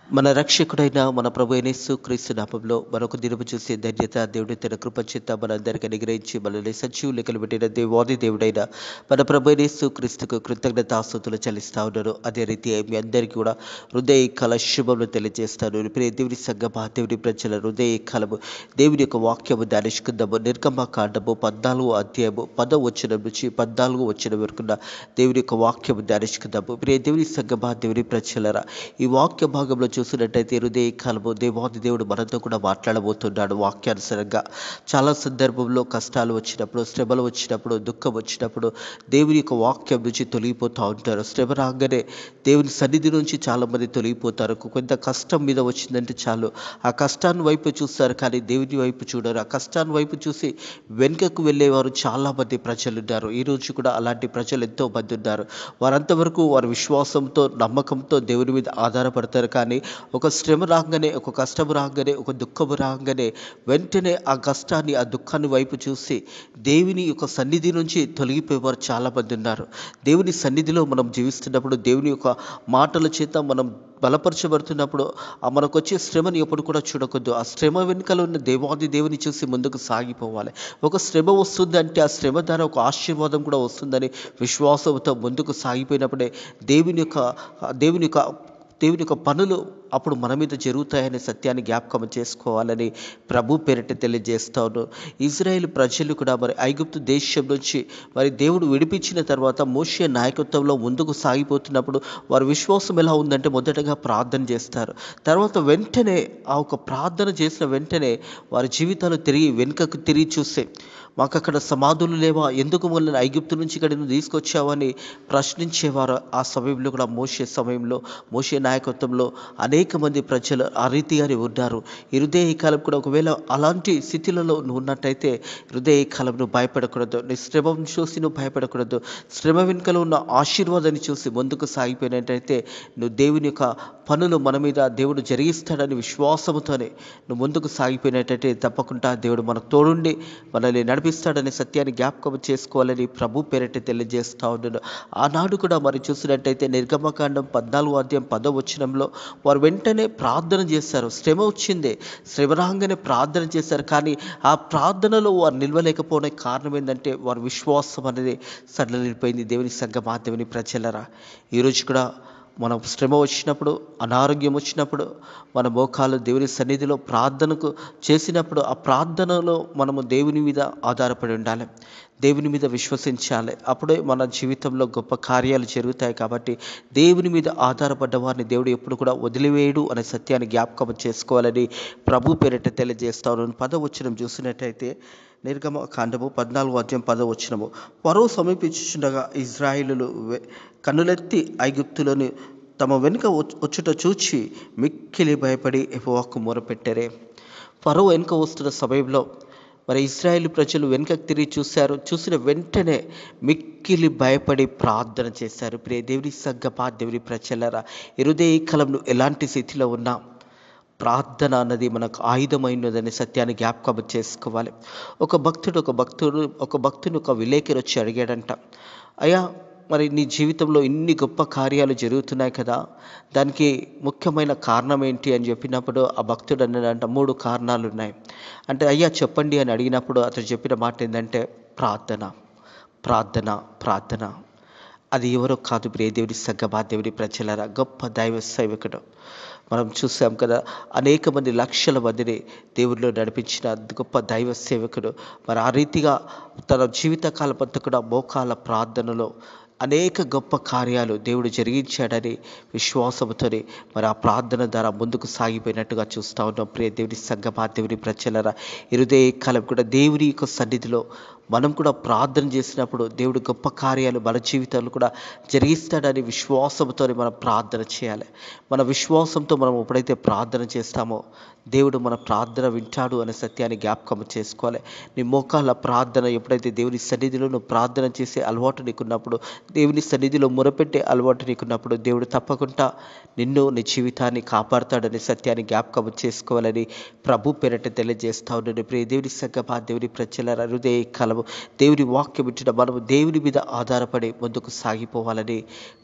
మన రక్షకుడైన మన ప్రభు అయిన యేసుక్రీస్తు నామములో మరొక దినము చూసే ధన్యత దేవుడు తన కృప చేత మనందరికీ అనుగ్రహించి మనల్ని సజీవులు పెట్టిన దేవాది దేవుడైన మన ప్రభు అయిన యేసుక్రీస్తుకు కృతజ్ఞతాస్తుతులు చెల్లిస్తా ఉన్నారు. అదే రీతి మీ అందరికీ కూడా హృదయ కళ శుభములు తెలియజేస్తాను. ప్రియ దేవుని సంగమా, దేవుని ప్రజల హృదయ కలము దేవుని యొక్క వాక్యము ధ్యానించుకుందాము. నిర్గమకాండము 14వ అధ్యాయము 10వ వచనం నుంచి 14వ వచనం వరకున్న దేవుని యొక్క వాక్యము ధ్యానించుకుందాము. ప్రియ దేవుని సంగమా, దేవుని ప్రజలరా, ఈ వాక్య భాగంలో చూసినట్టయితే హృదయ కాలము దేవాది దేవుడు మనతో కూడా మాట్లాడబోతున్నాడు. వాక్యానుసారంగా చాలా సందర్భంలో కష్టాలు వచ్చినప్పుడు, శ్రమలు వచ్చినప్పుడు, దుఃఖం వచ్చినప్పుడు దేవుని యొక్క వాక్యం నుంచి తొలగిపోతూ ఉంటారు. శ్రమ రాగానే దేవుని సన్నిధి నుంచి చాలామంది తొలగిపోతారు. కొంత కష్టం మీద వచ్చిందంటే చాలు ఆ కష్టాన్ని వైపు చూస్తారు, కానీ దేవుని వైపు చూడరు. ఆ కష్టాన్ని వైపు చూసి వెనుకకు వెళ్ళేవారు చాలామంది ప్రజలు ఉన్నారు. ఈ రోజు కూడా అలాంటి ప్రజలు ఎంతో మంది ఉన్నారు. వారంతవరకు వారి విశ్వాసంతో, నమ్మకంతో దేవుని మీద ఆధారపడతారు. కానీ ఒక శ్రమ రాగానే, ఒక కష్టం రాగానే, ఒక దుఃఖము రాగానే వెంటనే ఆ కష్టాన్ని, ఆ దుఃఖాన్ని వైపు చూసి దేవుని యొక్క సన్నిధి నుంచి తొలగిపోయేవారు చాలామంది ఉన్నారు. దేవుని సన్నిధిలో మనం జీవిస్తున్నప్పుడు, దేవుని యొక్క మాటల చేత మనం బలపరచబడుతున్నప్పుడు మనకు వచ్చే శ్రమని ఎప్పుడు కూడా చూడకూడదు. ఆ శ్రమ వెనుకలో ఉన్న దేవాది దేవుని చూసి ముందుకు సాగిపోవాలి. ఒక శ్రమ వస్తుందంటే ఆ శ్రమ ద్వారా ఒక ఆశీర్వాదం కూడా వస్తుందని విశ్వాసంతో ముందుకు సాగిపోయినప్పుడే దేవుని యొక్క దేవుని యొక్క దేవుని యొక్క పనులు అప్పుడు మన మీద జరుగుతాయనే సత్యాన్ని జ్ఞాపకం చేసుకోవాలని ప్రభు పేరిట తెలియజేస్తాను. ఇజ్రాయేల్ ప్రజలు కూడా మరి ఐగుప్తు దేశం నుంచి మరి దేవుడు విడిపించిన తర్వాత మోషే నాయకత్వంలో ముందుకు సాగిపోతున్నప్పుడు వారి విశ్వాసం ఎలా ఉందంటే మొదటగా ప్రార్థన చేస్తారు. తర్వాత వెంటనే ఆ ఒక ప్రార్థన చేసిన వెంటనే వారి జీవితాలు వెనుకకు తిరిగి చూస్తే మాకు అక్కడ సమాధులు లేవా, ఎందుకు మొన్న ఐగుప్తు నుంచి ఇక్కడ నువ్వు తీసుకొచ్చావని ప్రశ్నించేవారు. ఆ సమయంలో కూడా మోషే నాయకత్వంలో అనేక మంది ప్రజలు ఆ రీతిగానే ఉన్నారు. ఈ హృదయ కాలం కూడా ఒకవేళ అలాంటి స్థితిలలో నువ్వు ఉన్నట్టయితే హృదయ కాలం నువ్వు భయపడకూడదు. నీ శ్రమను చూసి నువ్వు భయపడకూడదు. శ్రమ వెనుకలో ఉన్న ఆశీర్వాదాన్ని చూసి ముందుకు సాగిపోయినట్టయితే నువ్వు దేవుని యొక్క పనులు మన మీద దేవుడు జరిగిస్తాడని విశ్వాసముతోనే నువ్వు ముందుకు సాగిపోయినట్టయితే తప్పకుండా దేవుడు మనకు తోడుండి మనల్ని నడిపిస్తాడనే సత్యాన్ని జ్ఞాపకం చేసుకోవాలని ప్రభు పేరిట తెలియజేస్తా ఉన్నాను. ఆనాడు కూడా మరి చూసినట్టయితే నిర్గమకాండం 14వ అధ్యాయం 10వ వచనంలో వారు వెంటనే ప్రార్థన చేశారు. శ్రమ వచ్చింది, శ్రమ రాగానే ప్రార్థన చేశారు. కానీ ఆ ప్రార్థనలో వారు నిలవలేకపోవడానికి కారణం ఏంటంటే వారి విశ్వాసం అనేది సడలిపోయింది. దేవుని సంగమా, దేవుని ప్రజలరా, ఈరోజు కూడా మనం శ్రమ వచ్చినప్పుడు, అనారోగ్యం వచ్చినప్పుడు మన మోకాలు దేవుని సన్నిధిలో ప్రార్థనకు చేసినప్పుడు ఆ ప్రార్థనలో మనము దేవుని మీద ఆధారపడి ఉండాలి, దేవుని మీద విశ్వసించాలి. అప్పుడే మన జీవితంలో గొప్ప కార్యాలు జరుగుతాయి. కాబట్టి దేవుని మీద ఆధారపడ్డ వారిని దేవుడు ఎప్పుడు కూడా వదిలివేయడు అనే సత్యాన్ని జ్ఞాపకం చేసుకోవాలని ప్రభు పేరిట తెలియజేస్తాను. 10వ వచనం చూసినట్టయితే నిర్గమకాండము 14వ అధ్యాయం 10వ వచనము, ఫరో సమీపించుచుండగా ఇజ్రాయేలులు కన్నులెత్తి ఐగుప్తులను తమ వెనుక వచ్చుట చూచి మిక్కిలి భయపడి యెహోవాకు మొరపెట్టారే. ఫరో వెనుక వస్తున్న సమయంలో మరి ఇశ్రాయేలు ప్రజలు వెనుకకు తిరిగి చూశారు. చూసిన వెంటనే మిక్కిలి భయపడి ప్రార్థన చేశారు. ప్రియ దేవుని సంగమా, దేవుని ప్రజలరా, హృదయ కాలంలో ఎలాంటి స్థితిలో ఉన్నా ప్రార్థన అన్నది మనకు ఆయుధమైనదనే సత్యాన్ని జ్ఞాపకం చేసుకోవాలి. ఒక భక్తుని ఒక విలేకరు వచ్చి అడిగాడంట, అయ్యా మరి నీ జీవితంలో ఇన్ని గొప్ప కార్యాలు జరుగుతున్నాయి కదా, దానికి ముఖ్యమైన కారణం ఏంటి అని చెప్పినప్పుడు ఆ భక్తుడు అన్నాడంట, 3 కారణాలు ఉన్నాయి. అంటే అయ్యా చెప్పండి అని అడిగినప్పుడు అతను చెప్పిన మాట ఏంటంటే ప్రార్థన, ప్రార్థన, ప్రార్థన. అది ఎవరో కాదు, ప్రియ దేవుని సంగమా, దేవుని ప్రజలరా, గొప్ప దైవ సేవకుడు. మనం చూసాం కదా, అనేక మంది లక్షల మందిని దేవుడిలో నడిపించిన గొప్ప దైవ సేవకుడు. మరి ఆ రీతిగా తన జీవితకాలమంతా కూడా మోకాల ప్రార్థనలో అనేక గొప్ప కార్యాలు దేవుడు జరిగించాడని విశ్వాసంతోనే మరి ఆ ప్రార్థన ద్వారా ముందుకు సాగిపోయినట్టుగా చూస్తూ ఉన్నాం. ప్రియ దేవుని సంగమా, దేవుని ప్రజలరా, హృదయ కాలం కూడా దేవుని యొక్క సన్నిధిలో మనం కూడా ప్రార్థన చేసినప్పుడు దేవుడు గొప్ప కార్యాలు మన జీవితాలు కూడా జరిగిస్తాడని విశ్వాసంతో మనం ప్రార్థన చేయాలి. మన విశ్వాసంతో మనం ఎప్పుడైతే ప్రార్థన చేస్తామో దేవుడు మన ప్రార్థన వింటాడు అనే సత్యాన్ని జ్ఞాపకం చేసుకోవాలి. నీ మోకాళ్ళ ప్రార్థన ఎప్పుడైతే దేవుని సన్నిధిలో నువ్వు ప్రార్థన చేసే అలవాటు నీకున్నప్పుడు, దేవుని సన్నిధిలో మొరపెట్టే అలవాటు నీకున్నప్పుడు దేవుడు తప్పకుండా నిన్ను, నీ జీవితాన్ని కాపాడుతాడనే సత్యాన్ని జ్ఞాపకం చేసుకోవాలని ప్రభు పేరిట తెలియజేస్తా ఉన్నాను. ప్రియ దేవుని సంగమా, దేవుని ప్రజలరా, హృదయ కాలం కాలము దేవుని వాక్యం వింటున్న మనము దేవుని మీద ఆధారపడి ముందుకు సాగిపోవాలని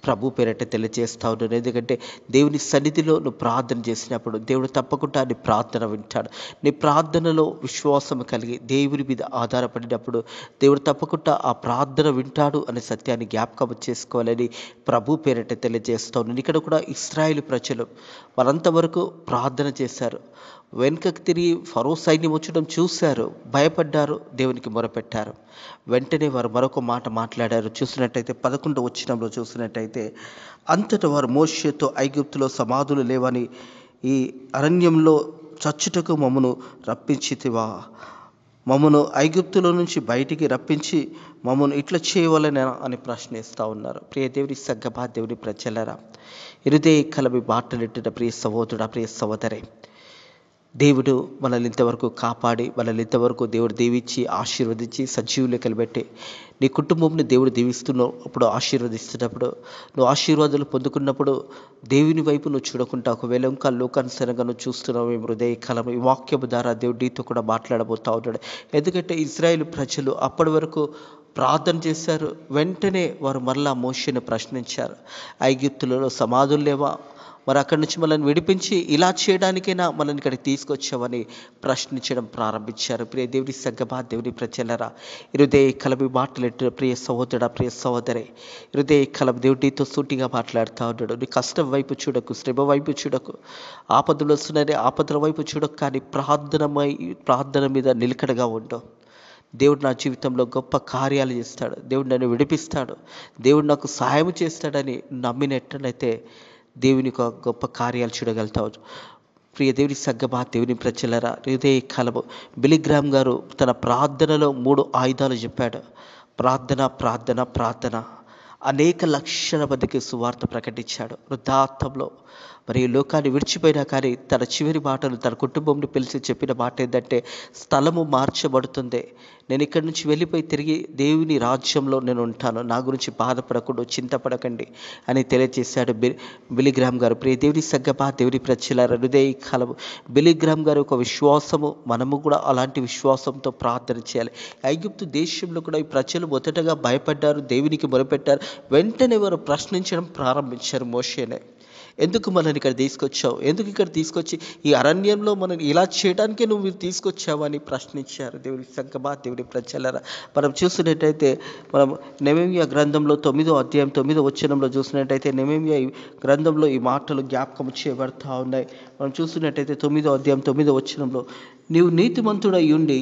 ప్రభు పేరట తెలియజేస్తా ఉన్నాను. ఎందుకంటే దేవుని సన్నిధిలో నువ్వు ప్రార్థన చేసినప్పుడు దేవుడు తప్పకుండా నీ ప్రార్థన వింటాడు. నీ ప్రార్థనలో విశ్వాసం కలిగి దేవుని మీద ఆధారపడినప్పుడు దేవుడు తప్పకుండా ఆ ప్రార్థన వింటాడు అనే సత్యాన్ని జ్ఞాపకం చేసుకోవాలని ప్రభు పేరట తెలియజేస్తా ఉన్నాను. ఇక్కడ కూడా ఇశ్రాయేలు ప్రజలు వారంతవరకు ప్రార్థన చేశారు. వెనుకకు తిరిగి ఫరో సైన్యం వచ్చడం చూశారు, భయపడ్డారు, దేవునికి మొరపెట్టారు. వెంటనే వారు మరొక మాట మాట్లాడారు. చూసినట్టయితే 11వ వచనంలో చూసినట్టయితే, అంతటా వారు మోషేతో, ఐగుప్తులో సమాధులు లేవని ఈ అరణ్యంలో చచ్చుటకు మమ్మను రప్పించితివా? మమ్మను ఐగుప్తులో నుంచి బయటికి రప్పించి మమ్మను ఇట్లా చేయవాలని అని ప్రశ్నిస్తూ ఉన్నారు. ప్రియ దేవుని సగ్గభా దేవుని ప్రజలరా, హృదయ కలవి మాటలెట్టిన ప్రియ సహోదరుడా, ప్రియ సహోదరే, దేవుడు మనల్ని ఇంతవరకు కాపాడి మనల్ని ఇంతవరకు దేవుడు దీవించి ఆశీర్వదించి సజీవులు కలిపెట్టి నీ కుటుంబంని దేవుడు దీవిస్తున్నప్పుడు ఆశీర్వదిస్తున్నప్పుడు నువ్వు ఆశీర్వాదాలు పొందుకున్నప్పుడు దేవుని వైపు నువ్వు చూడకుండా ఒకవేళ ఇంకా లోకానుసరంగా నువ్వు చూస్తున్నావు. ఈ హృదయ కలం ఈ వాక్యము ద్వారా దేవుడు నీతో కూడా మాట్లాడబోతా ఉన్నాడు. ఎందుకంటే ఇశ్రాయేలు ప్రజలు అప్పటి వరకు ప్రార్థన చేశారు. వెంటనే వారు మరలా మోషేను ప్రశ్నించారు. ఐగుప్తులలో సమాధులు లేవా? మరి అక్కడి నుంచి మనల్ని విడిపించి ఇలా చేయడానికైనా మనల్ని ఇక్కడికి తీసుకొచ్చామని ప్రశ్నించడం ప్రారంభించారు. ప్రియ దేవుని సగ్గభా దేవుని ప్రజలరా, హృదయ కలవి మాటలెట్టిన ప్రియ సహోదరుడా, ప్రియ సహోదరే, హృదయ కలం దేవుడితో సూటిగా మాట్లాడుతూ ఉన్నాడు. నీ కష్టం వైపు చూడకు, శ్రమ వైపు చూడకు, ఆపదలు వస్తున్నాయని ఆపదల వైపు చూడకు, కానీ ప్రార్థన మీద నిలకడగా ఉండు. దేవుడు నా జీవితంలో గొప్ప కార్యాలు చేస్తాడు, దేవుడు నన్ను విడిపిస్తాడు, దేవుడు నాకు సహాయం చేస్తాడని నమ్మినట్లయితే దేవుని గొప్ప కార్యాలు చూడగలుగుతావు. ప్రియ దేవుని సగ్గభా దేవుని ప్రజలరా, హృదయ కలము బిలిగ్రామ్ గారు తన ప్రార్థనలో 3 ఆయుధాలు చెప్పాడు. ప్రార్థన, ప్రార్థన, ప్రార్థన. అనేక లక్షల మందికి సువార్త ప్రకటించాడు. వృద్ధాప్తంలో మరి లోకాన్ని విడిచిపోయినా కానీ తన చివరి మాటలు తన కుటుంబంని పిలిచి చెప్పిన మాట ఏంటంటే, స్థలము మార్చబడుతుంది, నేను ఇక్కడి నుంచి వెళ్ళిపోయి తిరిగి దేవుని రాజ్యంలో నేను ఉంటాను, నా గురించి బాధపడకుండా చింతపడకండి అని తెలియజేశాడు బిలిగ్రామ్ గారు. ప్రియ దేవుని సగ్గభా దేవుని ప్రజలారా, హృదయ కాలము బిలిగ్రామ్ గారు ఒక విశ్వాసము, మనము కూడా అలాంటి విశ్వాసంతో ప్రార్థన చేయాలి. ఐగుప్తు దేశంలో కూడా ఈ ప్రజలు మొదటగా భయపడ్డారు, దేవునికి మొరపెట్టారు. వెంటనే వారు ప్రశ్నించడం ప్రారంభించారు. మోషేనే, ఎందుకు మనల్ని ఇక్కడ తీసుకొచ్చావు? ఎందుకు ఇక్కడ తీసుకొచ్చి ఈ అరణ్యంలో మనల్ని ఇలా చేయడానికే నువ్వు తీసుకొచ్చావు అని ప్రశ్నించారు. దేవుని సగ్గభా దేవుని ప్రజలరా, మనం చూసినట్టయితే మనం నెహెమ్యా గ్రంథంలో 9వ అధ్యాయం 9వ వచనంలో చూసినట్టయితే నెహెమ్యా గ్రంథంలో ఈ మాటలు జ్ఞాపకం చేయబడతా ఉన్నాయి. మనం చూసినట్టయితే 9వ అధ్యాయం 9వ వచనంలో, నీవు నీతిమంతుడై ఉండి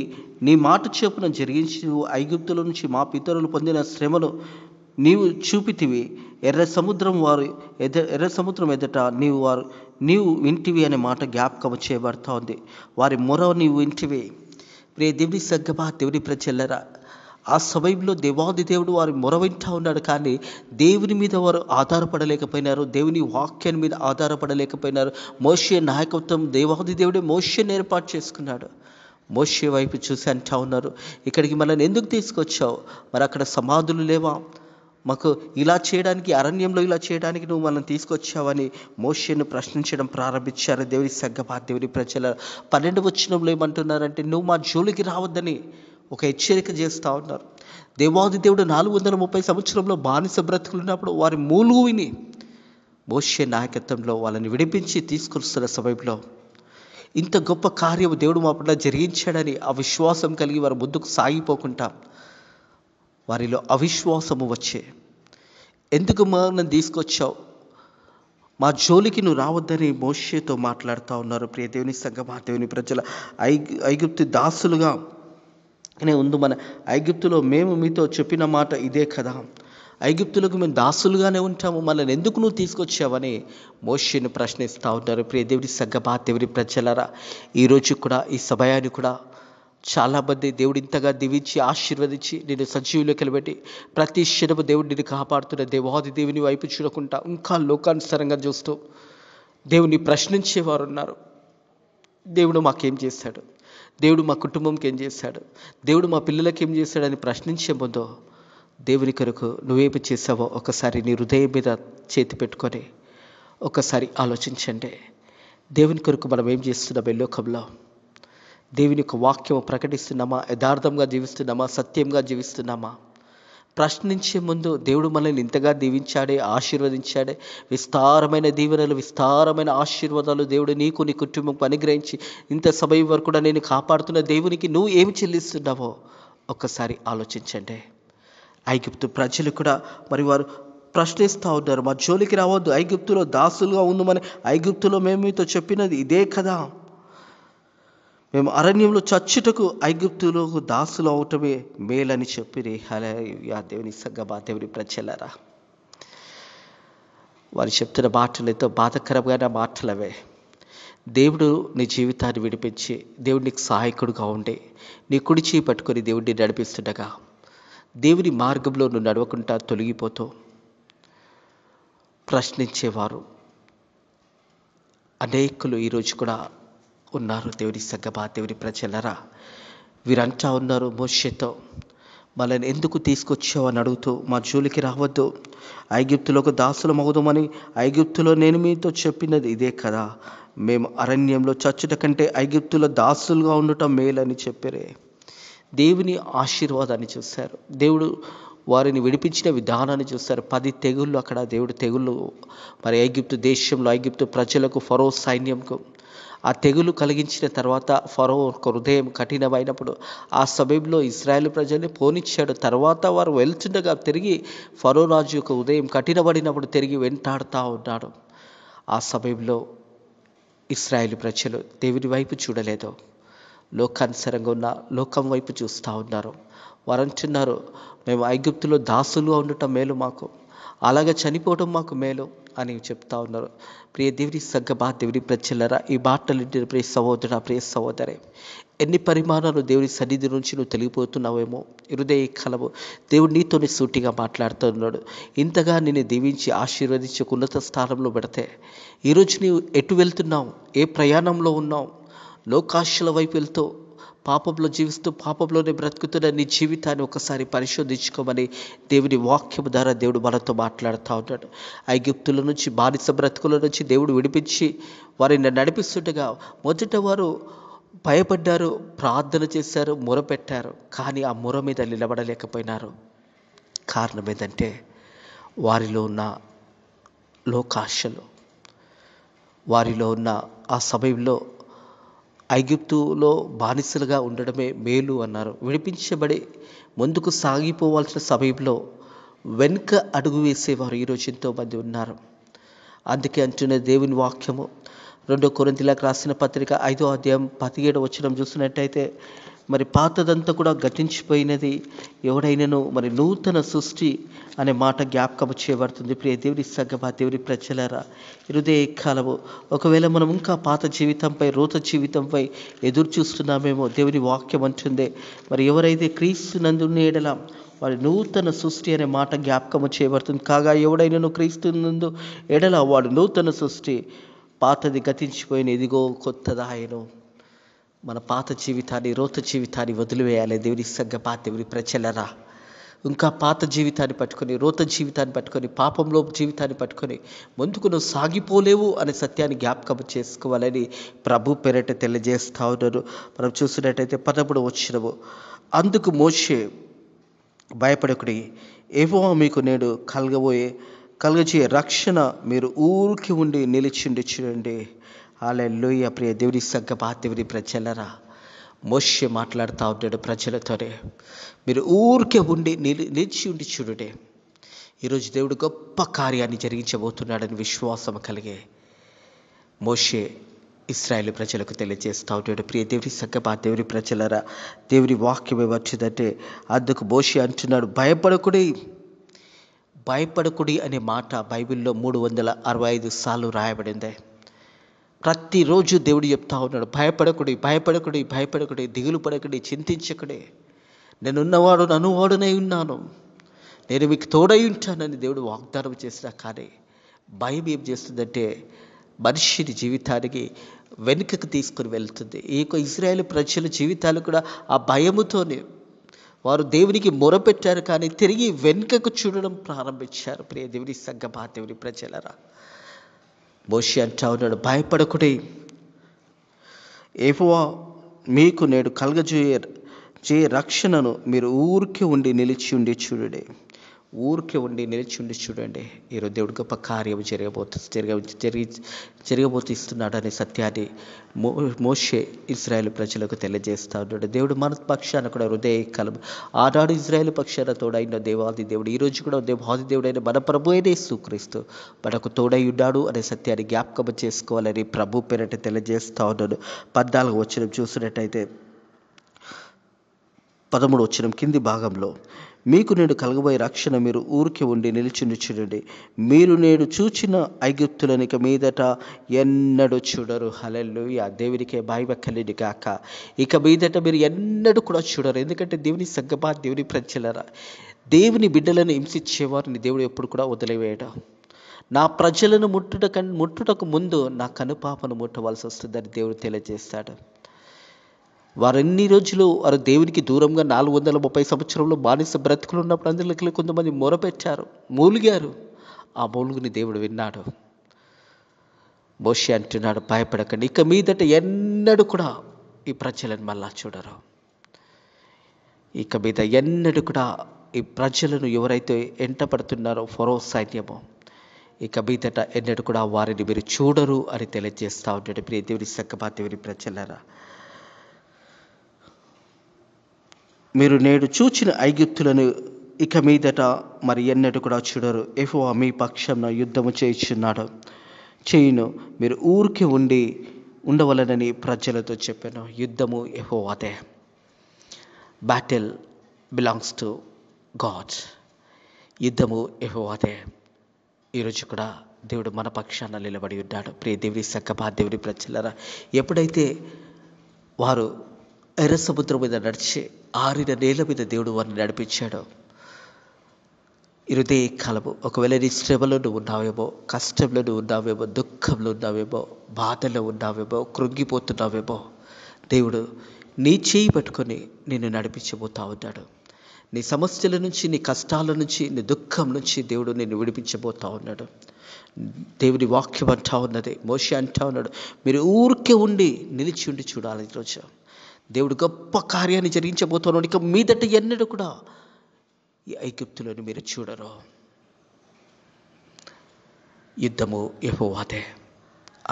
నీ మాట చొప్పున జరిగించి ఐగుప్తుల నుంచి మా పితరులు పొందిన శ్రమను నీవు చూపితివి. ఎర్ర సముద్రం ఎదుట నీవు వింటివి అనే మాట జ్ఞాపకం చేయబడతా ఉంది. వారి మొర నీవు వింటివి. ప్రియ దేవుని సగ్గభా దేవుని ప్రజలరా, ఆ సమయంలో దేవాది దేవుడు వారి మొర వింటా ఉన్నాడు. కానీ దేవుని మీద వారు ఆధారపడలేకపోయినారు, దేవుని వాక్యాన్ని మీద ఆధారపడలేకపోయినారు. మోషే నాయకత్వం, దేవాది దేవుడే మోషేని ఏర్పాటు చేసుకున్నాడు. మోషే వైపు చూసి అంటా ఉన్నారు, ఇక్కడికి మనల్ని ఎందుకు తీసుకొచ్చావు? మరి అక్కడ సమాధులు లేవా? మాకు ఇలా చేయడానికి, అరణ్యంలో ఇలా చేయడానికి నువ్వు మనల్ని తీసుకొచ్చావని మోషేను ప్రశ్నించడం ప్రారంభించారు. దేవుని సగ్గభా దేవుని ప్రజల 12వ వచనంలో ఏమంటున్నారంటే, నువ్వు మా జోలికి రావద్దని ఒక హెచ్చరిక చేస్తూ ఉన్నారు. దేవాది దేవుడు 430 సంవత్సరంలో బానిస బ్రతుకులున్నప్పుడు వారి మూలుగు విని మోషే నాయకత్వంలో వాళ్ళని విడిపించి తీసుకొస్తున్న సమయంలో ఇంత గొప్ప కార్యము దేవుడు మా పట్ల జరిగించాడని ఆ విశ్వాసం కలిగి వారు ముందుకు సాగిపోకుండా వారిలో అవిశ్వాసము వచ్చే, ఎందుకు మనం తీసుకొచ్చావు, మా జోలికి నువ్వు రావద్దని మోషేతో మాట్లాడుతూ ఉన్నారు. ప్రియ దేవుని సగ్గభా దేవుని ప్రజల, ఐగుప్తు దాసులుగా ఉంది. మన ఐగుప్తులో మేము మీతో చెప్పిన మాట ఇదే కదా, ఐగుప్తులకు మేము దాసులుగానే ఉంటాము, మనల్ని ఎందుకు నువ్వు తీసుకొచ్చావని మోషేను ప్రశ్నిస్తూ ఉన్నారు. ప్రియ దేవుని సగ్గభా దేవుని ప్రజలరా, ఈరోజు కూడా ఈ సమయాన్ని కూడా చాలామంది దేవుడు ఇంతగా దీవించి ఆశీర్వదించి నేను సజీవులకు నిలబెట్టి ప్రతి క్షణము దేవుడు నిన్ను కాపాడుతున్న దేవాది దేవుని వైపు చూడకుండా ఇంకా లోకానుసారంగా చూస్తూ దేవుని ప్రశ్నించేవారు ఉన్నారు. దేవుడు మాకేం చేశాడు, దేవుడు మా కుటుంబంకి ఏం చేశాడు, దేవుడు మా పిల్లలకి ఏం చేశాడని ప్రశ్నించే ముందు దేవుని కొరకు నువ్వేమి చేసావో ఒకసారి నీ హృదయం మీద చేతి పెట్టుకొని ఒకసారి ఆలోచించండి. దేవుని కొరకు మనం ఏం చేస్తున్నాం ఈ లోకంలో? దేవుని యొక్క వాక్యము ప్రకటిస్తున్నామా? యథార్థంగా జీవిస్తున్నామా? సత్యంగా జీవిస్తున్నామా? ప్రశ్నించే ముందు దేవుడు మనల్ని ఇంతగా దీవించాడే, ఆశీర్వదించాడే, విస్తారమైన దీవెనలు, విస్తారమైన ఆశీర్వాదాలు దేవుడు నీకు నీ కుటుంబం అనుగ్రహించి ఇంత సమయం వరకు కూడా నేను కాపాడుతున్న దేవునికి నువ్వు ఏమి చెల్లిస్తున్నావో ఒక్కసారి ఆలోచించండి. ఐగుప్తు ప్రజలు కూడా మరి వారు ప్రశ్నిస్తూ ఉన్నారు, మా జోలికి రావద్దు, ఐగుప్తులో దాసులుగా ఉందమని ఐగుప్తులో మేము మీతో చెప్పినది ఇదే కదా, మేము అరణ్యంలో చచ్చుటకు ఐగుప్తులో దాసులు అవటమే మేలని చెప్పిరి. హల్లెలూయా. దేవుని సంగమా, దేవుని ప్రజలారా, వారు చెప్తున్న మాటలు ఎంతో బాధకరమైన మాటలవే. దేవుడు నీ జీవితాన్ని విడిపించి దేవుడు నీకు సహాయకుడుగా ఉండి నీ కుడి చేయి పట్టుకొని దేవుడిని నడిపిస్తుండగా దేవుని మార్గంలో నువ్వు నడవకుండా తొలగిపోతూ ప్రశ్నించేవారు అనేకులు ఈరోజు కూడా ఉన్నారు. దేవుని సంగమా, దేవుని ప్రజలరా, వీరంటా ఉన్నారు మోషేతో, మనల్ని ఎందుకు తీసుకొచ్చావు అని అడుగుతూ, మా జోలికి రావద్దు, ఐగుప్తులోకి దాసులం అవుదామని ఐగుప్తులో నేను మీతో చెప్పినది ఇదే కదా, మేము అరణ్యంలో చచ్చుట కంటే ఐగుప్తులో దాసులుగా ఉండటం మేలని చెప్పారే. దేవుని ఆశీర్వాదాన్ని చూశారు, దేవుడు వారిని విడిపించిన విధానాన్ని చూశారు. 10 తెగుళ్ళు అక్కడ దేవుడు తెగుళ్ళు మరి ఐగుప్తు దేశంలో ఐగుప్తు ప్రజలకు, ఫరో సైన్యంకు ఆ తెగులు కలిగించిన తర్వాత ఫరో హృదయం కఠినమైనప్పుడు ఆ సమయంలో ఇశ్రాయేలు ప్రజల్ని పోనిచ్చాడు. తర్వాత వారు వెళ్తుండగా తిరిగి ఫరో రాజు యొక్క హృదయం కఠినపడినప్పుడు తిరిగి వెంటాడుతూ ఉన్నాడు. ఆ సమయంలో ఇశ్రాయేలు ప్రజలు దేవుని వైపు చూడలేదు, లోకానుసారంగా ఉన్న లోకం వైపు చూస్తూ ఉన్నారు. వారు అంటున్నారు, మేము ఐగుప్తులో దాసులుగా ఉండటం మేలు మాకు, అలాగే చనిపోవడం మాకు మేలు అని చెప్తా ఉన్నారు. ప్రియ దేవుని సంగమా, దేవుని ప్రజలరా, ఈ మాటలు ప్రియ సహోదరా, ప్రియ సహోదరే, ఎన్ని పరిమాణాలు దేవుని సన్నిధి నుంచి నువ్వు తెలిగిపోతున్నావేమో. హృదయ కలవు దేవుడు నీతోనే సూటిగా మాట్లాడుతున్నాడు. ఇంతగా నిన్ను దీవించి ఆశీర్వదించి ఉన్నత స్థానంలో పెడితే ఈరోజు నీవు ఎటు వెళ్తున్నావు? ఏ ప్రయాణంలో ఉన్నావు? లోకాశల వైపు వెళ్తూ పాపంలో జీవిస్తూ పాపంలోనే బ్రతుకుతున్న నీ జీవితాన్ని ఒకసారి పరిశోధించుకోమని దేవుని వాక్యం ద్వారా దేవుడు మనతో మాట్లాడుతూ ఉన్నాడు. ఐగుప్తుల నుంచి, బానిస బ్రతుకుల నుంచి దేవుడు విడిపించి వారిని నడిపిస్తుండగా మొదట వారు భయపడ్డారు, ప్రార్థన చేశారు, మొరపెట్టారు. కానీ ఆ మొర మీద నిలబడలేకపోయినారు. కారణం ఏంటంటే వారిలో ఉన్న లోకాశలు, వారిలో ఉన్న ఆ సమయంలో ఐగుప్తులో బానిసలుగా ఉండడమే మేలు అన్నారు. విడిపించబడి ముందుకు సాగిపోవాల్సిన సమయంలో వెనుక అడుగు వేసేవారు ఈరోజు ఎంతోమంది ఉన్నారు. అందుకే అంటున్న దేవుని వాక్యము 2 కొరింథీయులకు రాసిన పత్రిక 5వ అధ్యాయం 17వ వచనం చూసినట్టయితే, మరి పాతదంతా కూడా గతించిపోయినది, ఎవడైనాను మరి నూతన సృష్టి అనే మాట జ్ఞాపకం చేయబడుతుంది. ప్రియ దేవుని సంగమా, దేవుని ప్రజలారా, హృదయ కాలము ఒకవేళ మనం ఇంకా పాత జీవితంపై, రోత జీవితంపై ఎదురు చూస్తున్నామేమో. దేవుని వాక్యం అంటుంది, మరి ఎవరైతే క్రీస్తు నందు ఎడల వారి నూతన సృష్టి అనే మాట జ్ఞాపకము చేయబడుతుంది. కాగా ఎవడైనాను క్రీస్తు నందు ఎడల వాడు నూతన సృష్టి, పాతది గతించిపోయిన, ఇదిగో కొత్తదాయను. మన పాత జీవితాన్ని, రోత జీవితాన్ని వదిలివేయాలి. దేవుని సంగమా, దేవుని ప్రజలరా, ఇంకా పాత జీవితాన్ని పట్టుకొని, రోత జీవితాన్ని పట్టుకొని, పాపంలో జీవితాన్ని పట్టుకొని ముందుకు నువ్వు సాగిపోలేవు అనే సత్యాన్ని జ్ఞాపకం చేసుకోవాలని ప్రభు పేరట తెలియజేస్తా ఉన్నారు. మనం చూసినట్టయితే 13వ వచనము, అందుకు మోషే, భయపడకుడి, యెహోవా మీకు నేడు కలగజేయ రక్షణ మీరు ఊరికి ఉండి నిలిచిండి చూడండి. హల్లెలూయా. ప్రియ దేవుని సంగమా, దేవుని ప్రజలరా, మోషే మాట్లాడుతూ ఉంటాడు ప్రజలతోనే, మీరు ఊరికే ఉండి నిలిచి ఉండి చూడండి. ఈరోజు దేవుడు గొప్ప కార్యాన్ని జరిగించబోతున్నాడని విశ్వాసం కలిగే మోషే ఇశ్రాయేలు ప్రజలకు తెలియజేస్తూ ఉంటాడు. ప్రియ దేవుని సంగమా, దేవుని ప్రజలరా, దేవుని వాక్యం ఏమొచ్చిందంటే, అందుకు మోషే అంటున్నాడు, భయపడకుడి అనే మాట బైబిల్లో 365 సార్లు రాయబడింది. ప్రతిరోజు దేవుడు చెప్తా ఉన్నాడు, భయపడకుడి, దిగులు పడకుడి, చింతించకుడి, నేనున్నవాడు నన్నువాడునై ఉన్నాను, నేను మీకు తోడై ఉంటానని దేవుడు వాగ్దానం చేసినా కానీ భయం ఏం చేస్తుందంటే మనిషిని జీవితానికి వెనుకకు తీసుకుని వెళ్తుంది. ఈ యొక్క ఇశ్రాయేలు ప్రజల జీవితాలు కూడా ఆ భయముతోనే వారు దేవునికి మొరపెట్టారు, కానీ తిరిగి వెనుకకు చూడడం ప్రారంభించారు. ప్రియ దేవుని సంగమా, దేవుని ప్రజలరా, మోషే అంటా ఉన్నాడు, భయపడకుడి, యెహోవా మీకు నేడు కలగజేయ రక్షణను మీరు ఊరికే ఉండి నిలిచి ఉండి చూడండి. ఊరికే ఉండి నిలిచి ఉండి చూడండి. ఈరోజు దేవుడు గొప్ప కార్యం జరగబోతున్నాడు అనే సత్యాన్ని మోషే ఇజ్రాయేల్ ప్రజలకు తెలియజేస్తా ఉన్నాడు. దేవుడు మన పక్షాన కూడా హృదయ కలం ఆనాడు ఇజ్రాయేల్ పక్షాన తోడైన దేవాది దేవుడు ఈరోజు కూడా దేవాది దేవుడైన మన ప్రభు అయిన యేసుక్రీస్తు మనకు తోడై ఉన్నాడు అనే సత్యాన్ని జ్ఞాపకం చేసుకోవాలని ప్రభు పేరట తెలియజేస్తా ఉన్నాడు. 14వ వచనం చూసినట్టయితే 13వ వచనం కింది భాగంలో, మీకు నేడు కలగబోయే రక్షణ మీరు ఊరికే ఉండి నిలిచి చూడండి. మీరు నేడు చూచిన ఐగుప్తులను ఇక మీదట ఎన్నడూ చూడరు. హల్లెలూయా. దేవునికే భయభక్తులు గాక. ఇక మీదట మీరు ఎన్నడూ కూడా చూడరు. ఎందుకంటే దేవుని సంగమా, దేవుని ప్రజలరా, దేవుని బిడ్డలను హింసించేవారిని దేవుడు ఎప్పుడు కూడా వదిలివేయడం. నా ప్రజలను ముట్టుటకు ముందు నా కనుపాపను ముట్టవలసి వస్తుందని దేవుడు తెలియజేస్తాడు. వారు ఎన్ని రోజులు వారు దేవునికి దూరంగా 430 సంవత్సరంలో బానిస బ్రతుకులు ఉన్నప్పుడు అందులోకి కొంతమంది మొరపెట్టారు, మూలిగారు. ఆ మూలుగుని దేవుడు విన్నాడు. మోషే అంటున్నాడు, భయపడకండి, ఇక మీదట ఎన్నడూ కూడా ఈ ప్రజలను మళ్ళా చూడరు. ఇక మీద ఎన్నడూ కూడా ఈ ప్రజలను ఎవరైతే ఎంటపడుతున్నారో ఫరో సైన్యము, ఇక మీదట ఎన్నడూ కూడా వారిని మీరు చూడరు అని తెలియజేస్తూ ఉంటాడు. ప్రియ దేవుని సంగమా, దేవుని ప్రజలారా, మీరు నేడు చూచిన ఐగుప్తులను ఇక మీదట మరి ఎన్నడూ కూడా చూడరు. యెహోవా మీ పక్షంన యుద్ధము చేయును, మీరు ఊరికే ఉండవలనని ప్రజలతో చెప్పాను. యుద్ధము యెహోవాదే. Battle belongs to God. యుద్ధము యెహోవాదే. ఈరోజు కూడా దేవుడు మన పక్షాన నిలబడి ఉన్నాడు. ప్రియ దేవుని సంగమా, దేవుని ప్రజలారా, ఎప్పుడైతే వారు ఎర్ర సముద్రం మీద నడిచి ఆరిన నేల మీద దేవుడు వారిని నడిపించాడు. ఇరుదే కాలము ఒకవేళ నీ శ్రమలో నువ్వు ఉన్నావేమో, కష్టంలో నువ్వు ఉన్నావేమో, దుఃఖంలో ఉన్నావేమో, బాధలో ఉన్నావేమో, కృంగిపోతున్నావేమో, దేవుడు నీ చేయి పట్టుకొని నిన్ను నడిపించబోతా ఉన్నాడు. నీ సమస్యల నుంచి, నీ కష్టాల నుంచి, నీ దుఃఖం నుంచి దేవుడు నిన్ను విడిపించబోతా ఉన్నాడు. దేవుని వాక్యం అంటా ఉన్నది, మోషే అంటా ఉన్నాడు, మీరు ఊరికే ఉండి నిలిచి ఉండి చూడాలి. ఈరోజు దేవుడు గొప్ప కార్యాన్ని జరిగించబోతున్నాడు. ఇక మీదట ఎన్నడూ కూడా ఈ ఐగుప్తులను మీరు చూడరు. యుద్ధము యెహోవాదే.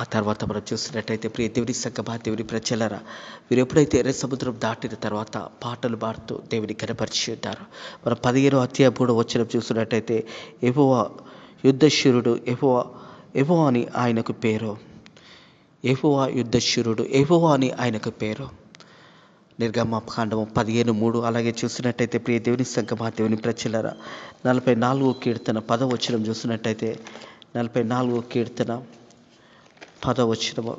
ఆ తర్వాత మనం చూసినట్టయితే ప్రియ దేవుని సంగమా, దేవుని ప్రజలారా, మీరు ఎప్పుడైతే ఎర్ర సముద్రం దాటిన తర్వాత పాటలు పాడుతూ దేవుని కనపరిచి ఉంటారు. మనం 15వ అధ్యాయం 3వ వచనం చూసినట్టయితే, యెహోవా యుద్ధశూరుడు, యెహోవా అని ఆయనకు పేరు. యెహోవా యుద్ధశూరుడు, యెహోవా అని ఆయనకు పేరు. నిర్గమకాండము 15:3. అలాగే చూసినట్టయితే ప్రియ దేవుని సంగమా, దేవుని ప్రజలారా, 44వ కీర్తన 10వ వచనం చూసినట్టయితే, 44వ కీర్తన 10వ వచనము,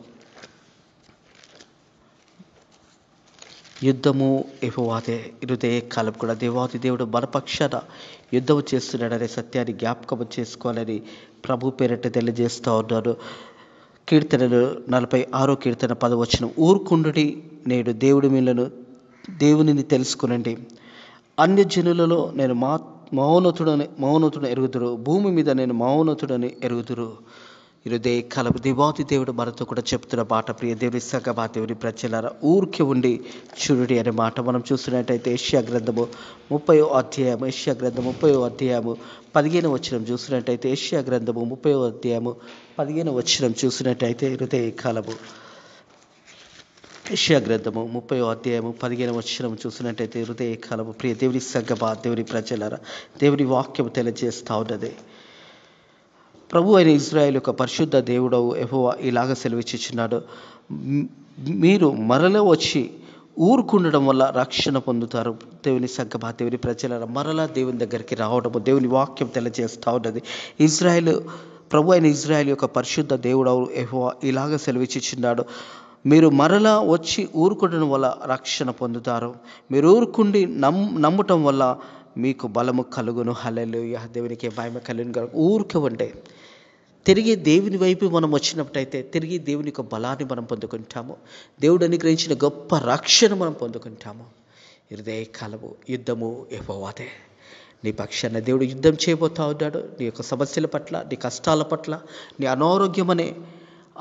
యుద్ధము యెహోవాదే. హృదయ కాలం కూడా దేవాది దేవుడు మన పక్షాన యుద్ధం చేస్తున్నాడనే సత్యాన్ని జ్ఞాపకం చేసుకోవాలని ప్రభు పేరట తెలియజేస్తూ ఉన్నాడు. కీర్తనలు 46వ కీర్తన 10వ వచనం, ఊరుకుండుడి, నేడు దేవునిని తెలుసుకునండి. అన్యజనులలో నేను మౌనతుడని ఎరుగుదురు, భూమి మీద నేను మౌనతుడని ఎరుగుదురు. హృదయ కాలపు దేవాది దేవుడు మనతో కూడా చెప్తున్న మాట, ప్రియ దేవుని సంగమా, దేవుని ప్రజలారా, ఊరికే ఉండి చూడుడి అనే మాట మనం చూసినట్టయితే యెషయా గ్రంథము 30వ అధ్యాయము 15వ వచనం చూసినట్టయితే, యెషయా గ్రంథము 30వ అధ్యాయము 15వ వచనం చూసినట్టయితే, హృదయ కాలము యెషయా గ్రంథము 30వ అధ్యాయము 15వ వచనం చూసినట్టయితే, హృదయ కాలము ప్రియ దేవుని సంగమా, దేవుని ప్రజలారా, దేవుని వాక్యం తెలియజేస్తూ ఉన్నది. ప్రభు అయిన ఇజ్రాయేల్ యొక్క పరిశుద్ధ దేవుడవు యెహోవా ఇలాగ సెలవిచ్చుచున్నాడు, మీరు మరల వచ్చి ఊరుకుండడం వల్ల రక్షణ పొందుతారు. దేవుని సంగమా, దేవుని ప్రజలారా, మరలా దేవుని దగ్గరికి రావడము దేవుని వాక్యం తెలియజేస్తూ ఉన్నది. ప్రభు అయిన ఇజ్రాయేల్ యొక్క పరిశుద్ధ దేవుడవు యెహోవా ఇలాగ సెలవిచ్చుచున్నాడు, మీరు మరలా వచ్చి ఊరుకుండడం వల్ల రక్షణ పొందుతారు. మీరు ఊరుకుండి నమ్మటం వల్ల మీకు బలము కలుగును. హల్లెలూయా. దేవునికి మహిమ కలుగును. ఊరికే ఉండే తిరిగి దేవుని వైపు మనం వచ్చినట్టయితే తిరిగి దేవుని యొక్క బలాన్ని మనం పొందుకుంటాము. దేవుడు అనుగ్రహించిన గొప్ప రక్షణ మనం పొందుకుంటాము. హృదయ కాలము యుద్ధము యెహోవాదే. నీ పక్షాన దేవుడు యుద్ధం చేయబోతా ఉన్నాడు. నీ యొక్క సమస్యల పట్ల, నీ కష్టాల పట్ల, నీ అనారోగ్యం అనే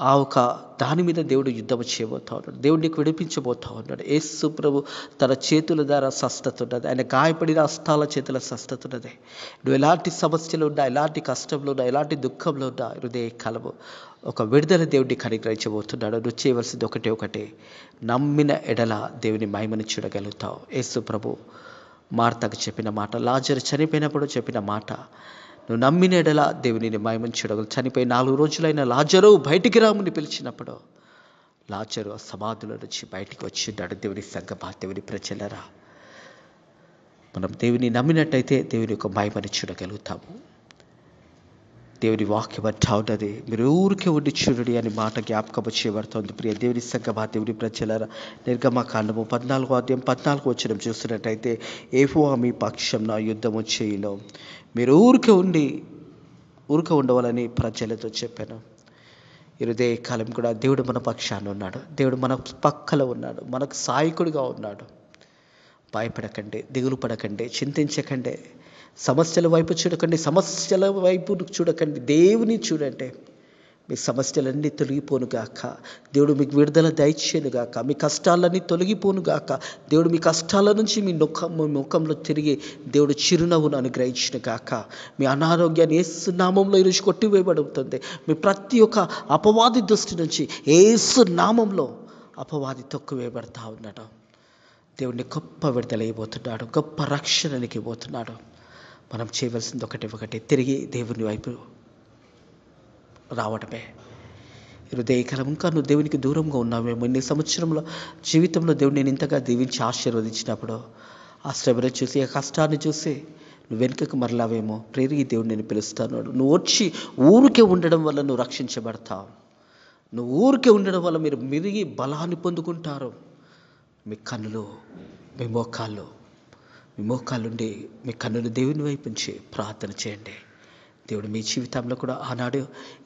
ఆ ఒక దాని మీద దేవుడు యుద్ధం చేయబోతా ఉన్నాడు. దేవుడు నీకు విడిపించబోతా ఉన్నాడు. యేసు ప్రభు తన చేతుల ద్వారా స్వస్థత ఉన్నది. ఆయన గాయపడిన హస్తాల చేతుల స్వస్థత ఉన్నది. నువ్వు ఎలాంటి సమస్యలు ఉన్నా, ఎలాంటి కష్టంలో ఉన్నా, ఎలాంటి దుఃఖంలో ఉన్నా, హృదయ కలము ఒక విడుదల దేవుడికి అనుగ్రహించబోతున్నాడు. నువ్వు చేయవలసింది ఒకటే, నమ్మిన ఎడల దేవుని మహిమను చూడగలుగుతావు. యేసు ప్రభు మార్తకు చెప్పిన మాట, లాజరు చనిపోయినప్పుడు చెప్పిన మాట, నువ్వు నమ్మిన ఎడల దేవుని మహిమను చూడగలవు. చనిపోయి 4 రోజులైన లాజరు బయటికి రాముని పిలిచినప్పుడు లాజరు ఆ సమాధిలో నుంచి బయటికి వచ్చిన్నాడు. దేవుని సంగమా, దేవుని ప్రజలరా, మనం దేవుని నమ్మినట్టయితే దేవుని యొక్క మహిమను చూడగలుగుతాము. దేవుని వాక్యం అంటా ఉన్నది, మీరు ఊరికే ఉండి చూడండి అని మాట జ్ఞాపకం చేయబడుతుంది. ప్రియ దేవుని సంగమా, దేవుని ప్రజలరా, నిర్గమకాండము 14 చూస్తున్నట్టయితే, యెహోవా మీ పక్షం నా యుద్ధము చేయలో మీరు ఊరికే ఉండవాలని ప్రజలతో చెప్పాను. ఈ హృదయ కాలం కూడా దేవుడు మన పక్షాన ఉన్నాడు. దేవుడు మన పక్కలో ఉన్నాడు. మనకు సహాయకుడిగా ఉన్నాడు. భయపడకండి, దిగులు పడకండి, చింతించకండి, సమస్యల వైపు చూడకండి, దేవుని చూడండి. మీ సమస్యలన్నీ తొలగిపోనుగాక, దేవుడు మీకు విడుదల దయచేయనుగాక, మీ కష్టాలన్నీ తొలగిపోనుగాక, దేవుడు మీ కష్టాల నుంచి మీ ముఖంలో తిరిగి దేవుడు చిరునవ్వును అనుగ్రహించునుగాక. మీ అనారోగ్యాన్ని యేసు నామంలో ఈరోజు కొట్టివేయబడుతుంది. మీ ప్రతి ఒక్క అపవాది దృష్టి నుంచి యేసు నామంలో అపవాది తొక్కువేయబడతా ఉన్నాడు. దేవుడిని గొప్ప విడుదల ఇవ్వబోతున్నాడు, గొప్ప రక్షణనికి ఇవ్వబోతున్నాడు. మనం చేయవలసింది ఒకటి, తిరిగి దేవుని వైపు రావడమే. హృదయకరం ఇంకా నువ్వు దేవునికి దూరంగా ఉన్నావేమో. ఇన్ని సంవత్సరంలో జీవితంలో దేవుడు నేను ఇంతగా దీవించి ఆశీర్వదించినప్పుడు ఆ శ్రమను చూసి, ఆ కష్టాన్ని చూసి నువ్వు వెనుకకు మరలావేమో. ప్రేరిగి దేవుడు నేను పిలుస్తాను. నువ్వు వచ్చి ఊరికే ఉండడం వల్ల నువ్వు రక్షించబడతావు. నువ్వు ఊరికే ఉండడం వల్ల మీరు మిరిగి బలాన్ని పొందుకుంటారు. మీ కన్నులు, మీ మోకాళ్ళుండి మీ కన్నులు దేవుని వైపు నుంచి ప్రార్థన చేయండి. దేవుడు మీ జీవితంలో కూడా ఆనాడు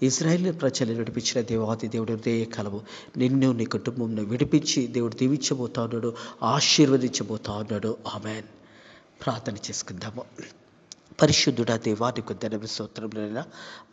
ఇజ్రాయేల్ ప్రజలు విడిపించిన దేవాది దేవుడు హృదయ కలవు నిన్ను, నీ కుటుంబంను విడిపించి దేవుడు దీవించబోతా ఉన్నాడు, ఆశీర్వదించబోతా ఉన్నాడు. ఆమేన్. ప్రార్థన చేసుకుందాము. పరిశుద్ధుడా దేవా, నీకు ధన్యవాదాలు, స్తోత్రములైనా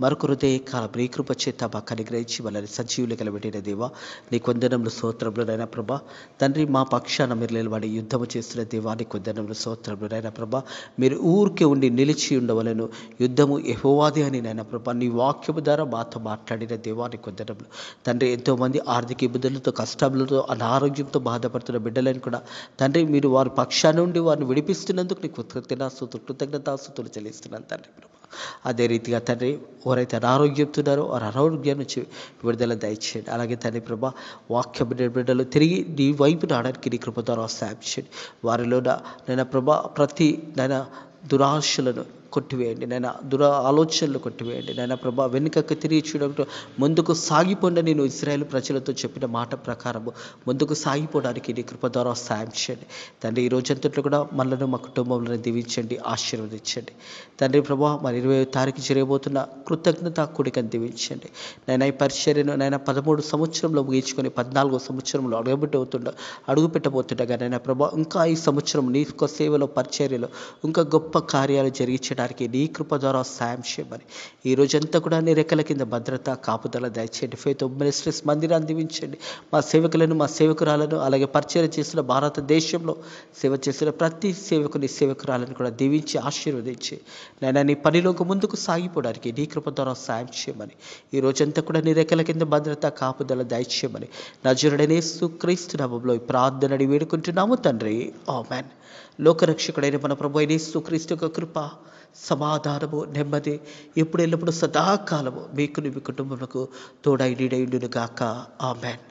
మరొక హృదయ కాలం నీ కృప చేత మాకు అనుగ్రహించి వాళ్ళని సజీవులు కలబెట్టిన దేవా, నీకు వందనములు, స్తోత్రములైనా ప్రభా. తండ్రి, మా పక్షాన మీరు నిలబడి యుద్ధము చేస్తున్న దేవా, నీకు వందనములు, స్తోత్రములైనా ప్రభా. మీరు ఊరికే ఉండి నిలిచి ఉండవలను, యుద్ధము యెహోవాదే అని నాయన ప్రభా నీ వాక్యము ద్వారా మాతో మాట్లాడిన దేవా, నీకు వందనములు తండ్రి. ఎంతోమంది ఆర్థిక ఇబ్బందులతో, కష్టాలతో, అనారోగ్యంతో బాధపడుతున్న బిడ్డలను కూడా తండ్రి మీరు వారి పక్షాన నుండి వారిని విడిపిస్తున్నందుకు నీకు కృతజ్ఞతాస్తుతులు చెల్లిస్తున్నాను తండ్రి. అదే రీతిగా తండ్రి, ఎవరైతే అనారోగ్యంతున్నారో వారి అనారోగ్యం నుంచి విడుదల దయచేయండి. అలాగే తండ్రి ప్రభా, వాక్య బిడ్డలు తిరిగి నీ వైపు రావడానికి నీ కృప ద్వారా సాయం చేయండి. వారిలో నైనా ప్రభా ప్రతి నైనా దురాశలను కొట్టివేయండి నైనా, ఆలోచనలు కొట్టివేయండి నైనా ప్రభా. వెనుకకు తిరిగి చూడటం ముందుకు సాగిపోండి. నేను ఇశ్రాయేలు ప్రజలతో చెప్పిన మాట ప్రకారము ముందుకు సాగిపోవడానికి నీ కృప ద్వారా సాయం చేయండి తండ్రి. ఈ రోజంతట్లో కూడా మనలను, మా కుటుంబంలో దీవించండి, ఆశీర్వదించండి తండ్రి ప్రభా. మరి 20వ తారీఖు జరగబోతున్న కృతజ్ఞత కూడికను దీవించండి నైనా. ఈ పరిచర్యను నైనా 13 సంవత్సరంలో ముగించుకొని 14వ సంవత్సరంలో అడుగు పెట్టబోతుండగా నైనా ప్రభా, ఇంకా ఈ సంవత్సరం నీ యొక్క సేవలో, పరిచర్యలో ఇంకా గొప్ప కార్యాలు జరిగించడానికి నీ కృప ద్వారా సాయం చేయమని ఈ రోజంతా కూడా నీ రెక్కల కింద భద్రత, కాపుదల దయచేయండి. ఫెయిత్ మినిస్ట్రీస్ మందిరాన్ని దీవించండి. మా సేవకులను, మా సేవకురాలను, అలాగే పరిచయం చేస్తున్న భారతదేశంలో సేవ చేస్తున్న ప్రతి సేవకుని, సేవకురాలను కూడా దీవించి ఆశీర్వదించి నైనా నీ పనిలోకి ముందుకు సాగిపోవడానికి నీ కృప ద్వారా సాయం చేయమని ఈ రోజంతా కూడా నీ రెక్కల కింద భద్రత, కాపుదల దయచేయమని నజరుడైన యేసుక్రీస్తు నామములో ఈ ప్రార్థన అడిగి వేడుకుంటున్నాము తండ్రి. ఆమేన్. లోకరక్షకుడైన మన ప్రభువైన యేసుక్రీస్తు యొక్క కృప, సమాధానము, నెమ్మది ఎప్పుడు ఎల్లప్పుడు సదాకాలము మీకు, మీ కుటుంబములకు తోడై నీడై ఉండును గాక. ఆమేన్.